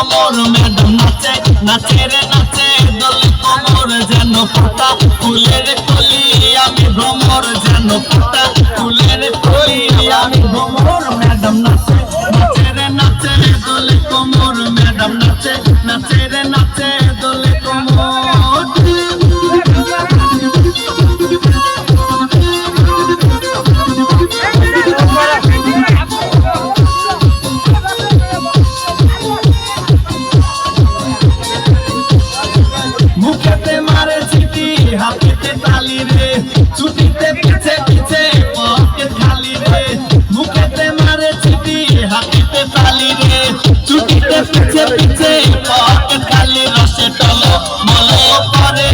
কোমর ম্যাডাম নাচে নাচে রে নাচে দোলে কোমর যেন পাতা ফুলের কলি আমি ভ্রমর যেন পাতা ফুলের কলি আমি ভ্রমর ম্যাডাম নাচে নাচে রে নাচে দোলে কোমর ম্যাডাম নাচে নাচে রে নাচে দোলে কোমর মুখেতে মারে চিঠি হাতেতে তালি রে ছুটিতে পিছে পিছে পকেট খালি রে মুখেতে মারে চিঠি হাতেতে তালি রে ছুটিতে পিছে পিছে পকেট খালি রসে টলো মলো করে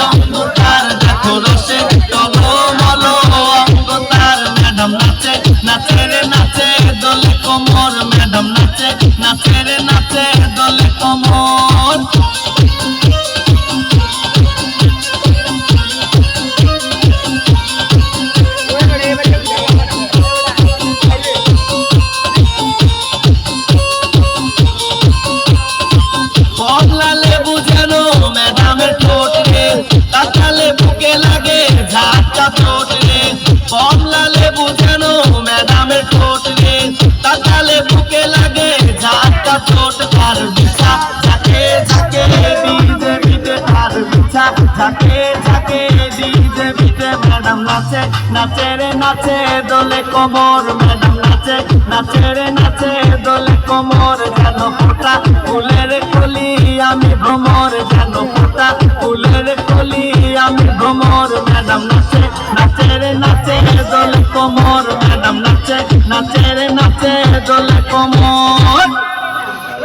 অন্ধকার দেখো রসে টলো মলো অন্ধকার ম্যাডাম নাচে নাচে রে নাচে দোলে কোমর ম্যাডাম নাচে নাচে রে নাচে দোলে কোমর কমলা লেবু যেন ম্যাডামের ঠোঁট রে তাকালে বুকে লাগে ঝাঁকা ঠোঁট রে কমলা লেবু যেন ম্যাডামের ঠোঁট রে তাকালে বুকে লাগে ঝাঁকা ঠোঁট তার বিছা ঝাঁকে ঝাঁকে ডিজে বিটে তার বিছা ঝাঁকে ঝাঁকে ডিজে বিটে ম্যাডাম নাচে নাচে রে নাচে দোলে কোমর ম্যাডাম নাচে নাচে রে নাচে দোলে কোমর যেন ফোটা ফুলের কলি আমি ভ্রমর যেন ফোটা ফুলের কলি আমি ভ্রমর ম্যাডাম নাচে নাচে রে নাচে দোলে কোমর ম্যাডাম নাচে নাচে রে নাচে দোলে কোমর